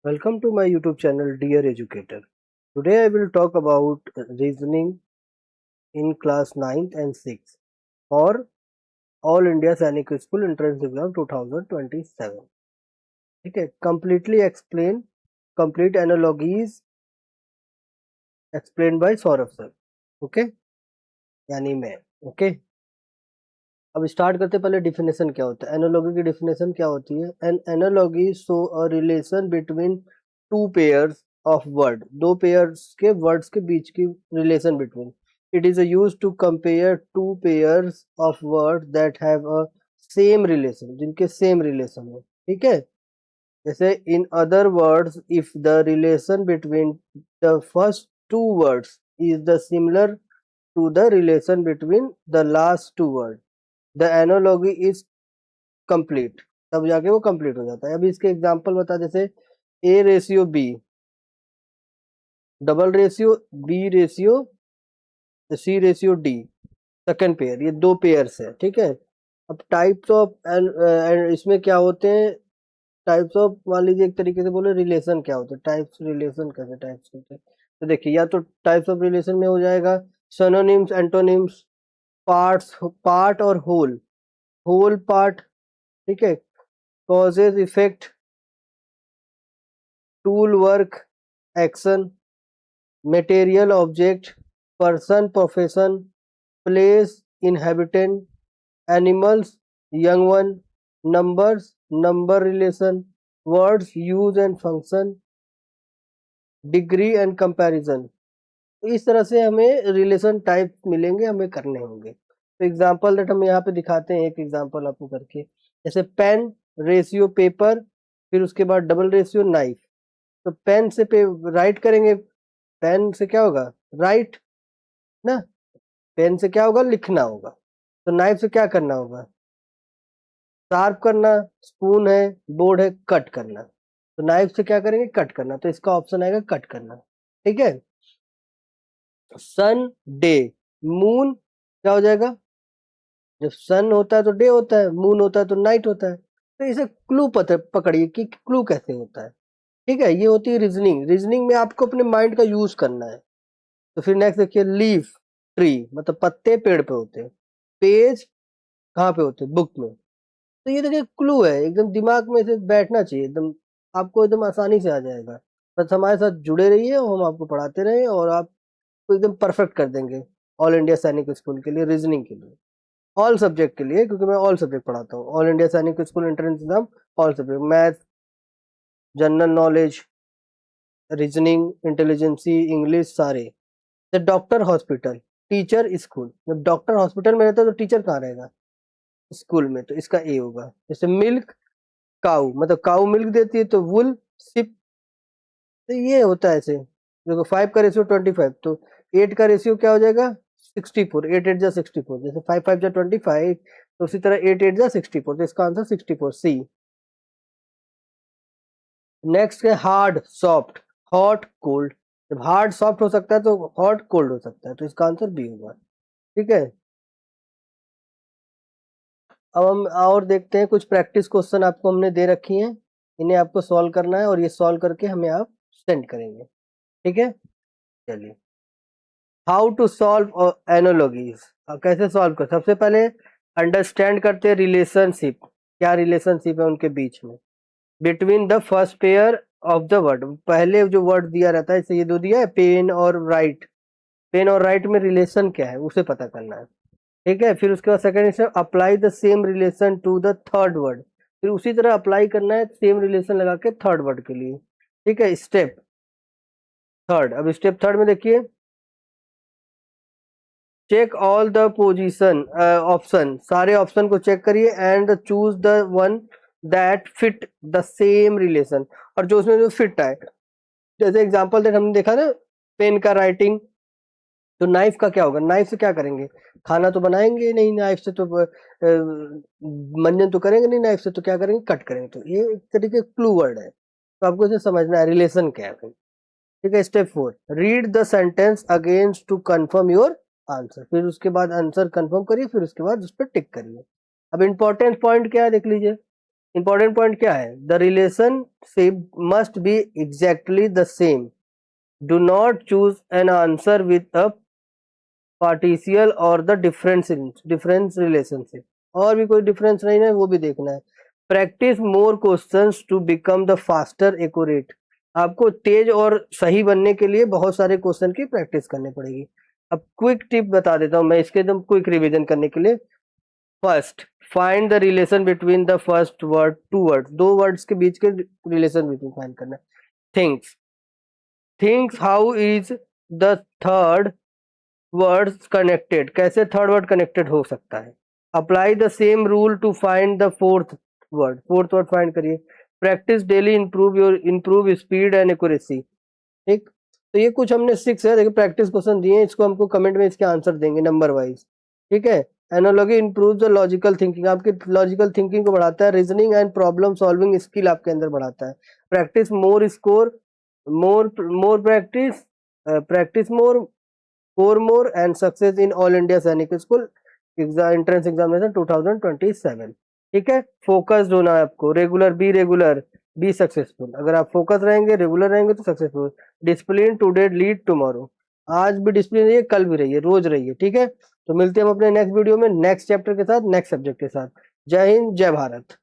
Welcome to my YouTube channel, Dear Educator. Today I will talk about reasoning in class 9th and 6th for All India Sainik School Entrance Exam 2027. ठीक है, completely explain, complete analogies explained by Saurabh sir. Okay, यानी मैं. Okay, अब start करते पहले definition क्या होता है. एनालॉगी की डिफिनेशन क्या होती है? An analogy show a relation between two pairs of word. दो पेयर्स के वर्ड्स के बीच की relation between. It is use to compare two pairs of word that have a same relation, जिनके सेम रिलेशन है. ठीक है, जैसे in other words if the relation between the first two words is the similar to the relation between the last two word, the analogy is complete. तब जाके वो complete हो जाता है. अभी इसके एग्जांपल बता, जैसे A ratio B, double ratio B ratio C ratio D, second pair. ये दो पेयर्स है. ठीक है, अब टाइप्स ऑफ इसमें क्या होते हैं? टाइप्स ऑफ, मान लीजिए एक तरीके से बोले रिलेशन क्या होते हैं. टाइप्स रिलेशन कैसे टाइप्स होते हैं? तो देखिए, या तो टाइप्स ऑफ रिलेशन में हो जाएगा सिनोनिम्स, एंटोनिम्स, पार्ट्स, पार्ट और होल, होल पार्ट. ठीक है, causes effect, tool work action, material object, person profession, place inhabitant, animals young one, numbers number relation, words use and function, degree and comparison. तो इस तरह से हमें relation type मिलेंगे, हमें करने होंगे. तो एग्जांपल दैट हम यहाँ पे दिखाते हैं, एक एग्जांपल आपको करके. जैसे पेन रेशियो पेपर, फिर उसके बाद डबल रेशियो नाइफ. तो पेन से राइट करेंगे, पेन से क्या होगा? राइट ना. पेन से क्या होगा? लिखना होगा. तो नाइफ से क्या करना होगा? शार्प करना. स्पून है, बोर्ड है, कट करना. तो नाइफ से क्या करेंगे? कट करना. तो इसका ऑप्शन आएगा कट करना. ठीक है. सन डे, मून क्या हो जाएगा? जब सन होता है तो डे होता है, मून होता है तो नाइट होता है. तो इसे क्लू पकड़िए कि क्लू कैसे होता है. ठीक है, ये होती है रीजनिंग. रीजनिंग में आपको अपने माइंड का यूज करना है. तो फिर नेक्स्ट देखिए, लीफ ट्री, मतलब पत्ते पेड़ पे होते हैं. पेज कहाँ पे होते हैं? बुक में. तो ये देखिए क्लू है, एकदम दिमाग में से बैठना चाहिए, एकदम आपको एकदम आसानी से आ जाएगा. बस हमारे साथ जुड़े रहिए, हम आपको पढ़ाते रहे और आपको एकदम परफेक्ट कर देंगे ऑल इंडिया सैनिक स्कूल के लिए, रीजनिंग के लिए, ऑल सब्जेक्ट के लिए, क्योंकि मैं ऑल सब्जेक्ट पढ़ाता हूँ. All India Sainik school entrance exam, all subject, math, general knowledge, reasoning, intelligence, English, सारे. The doctor hospital, teacher school. जब डॉक्टर हॉस्पिटल में रहता है तो टीचर कहाँ रहेगा? स्कूल में. तो इसका ए होगा. जैसे मिल्क काऊ, मतलब काऊ मिल्क देती है, तो वुल सिप. तो ये होता है ऐसे. देखो 5 का रेशियो 25, तो 8 का रेशियो क्या हो जाएगा? 64. 8 8 जा 64, जैसे 5 5 जा 25, तो उसी तरह 8 8 जा 64. तो इसका आंसर 64, सी. नेक्स्ट है हार्ड सॉफ्ट, हॉट कोल्ड. जब हार्ड सॉफ्ट हो सकता है तो हॉट कोल्ड हो सकता है. तो इसका आंसर बी होगा. ठीक है, अब हम और देखते हैं. कुछ प्रैक्टिस क्वेश्चन आपको हमने दे रखी हैं, इन्हें आपको सॉल्व करना है और ये सॉल्व करके हमें आप सेंड करेंगे. ठीक है, चलिए. How to solve analogies. कैसे सॉल्व कर? सबसे पहले अंडरस्टैंड करते हैं रिलेशनशिप. क्या रिलेशनशिप है उनके बीच में? Between the first pair of the word. पहले जो वर्ड दिया रहता है, जैसे ये दो दिया है, पेन और राइट. पेन और राइट में रिलेशन क्या है उसे पता करना है. ठीक है, फिर उसके बाद second step, apply the same relation to the third word. फिर उसी तरह अप्लाई करना है सेम रिलेशन लगा के थर्ड वर्ड के लिए. ठीक है, स्टेप थर्ड. अब स्टेप थर्ड में देखिए, check all the position option. सारे ऑप्शन को चेक करिए and choose the one that fit the same relation. और जो उसमें जो फिट आए, जैसे एग्जांपल दैट हमने देखा ना, पेन का राइटिंग. तो नाइफ का क्या होगा? नाइफ से क्या करेंगे? खाना तो बनाएंगे नहीं नाइफ से, तो मंजन तो करेंगे नहीं नाइफ से, तो क्या करेंगे? कट करेंगे. तो ये एक तरीके क्लू वर्ड है. तो आपको इसे समझना है रिलेशन क्या है. ठीक है, step 4, read the sentence against to confirm your answer. फिर उसके बाद आंसर कंफर्म करिए, फिर उसके बाद उस पर टिक करिए. अब इंपॉर्टेंट पॉइंट क्या है देख लीजिए. इंपॉर्टेंट पॉइंट क्या है? The relationship must be exactly the same. Do not choose an answer with a partial or the difference relationship. और भी कोई डिफरेंस नहीं है, वो भी देखना है. Practise more questions to become the faster accurate. आपको तेज और सही बनने के लिए बहुत सारे क्वेश्चन की प्रैक्टिस करनी पड़ेगी. अब क्विक टिप बता देता हूँ मैं इसके, एकदम क्विक रिवीजन करने के लिए. First, find the relation between the first word, two word, दो वर्ड्स के बीच के रिलेशन बिटवीन फाइंड करना. Things, things how is the third words connected, कैसे थर्ड वर्ड कनेक्टेड हो सकता है. Apply the same rule to find the fourth word find करिए. Practice daily improve speed and accuracy. ठीक, तो ये कुछ हमने 6 है, देखिए प्रैक्टिस क्वेश्चन दिए हैं, इसको हमको कमेंट में इसके आंसर देंगे नंबर वाइज. ठीक है. Analogy improve the logical thinking, आपकी लॉजिकल थिंकिंग को बढ़ाता है. Reasoning and problem solving skill आपके अंदर बढ़ाता है. Practise more score, more practice, practice more, score more and success in all India Sainik school entrance examination 2027. ठीक है. फोकस्ड होना है आपको. Regular be successful. अगर आप फोकस रहेंगे, रेगुलर रहेंगे तो successful. Discipline today lead tomorrow, आज भी डिसिप्लिन रहिए, कल भी रहिए, रोज रहिए. ठीक है. तो मिलते हैं हम अपने नेक्स्ट वीडियो में नेक्स्ट चैप्टर के साथ, नेक्स्ट सब्जेक्ट के साथ. जय हिंद, जय भारत.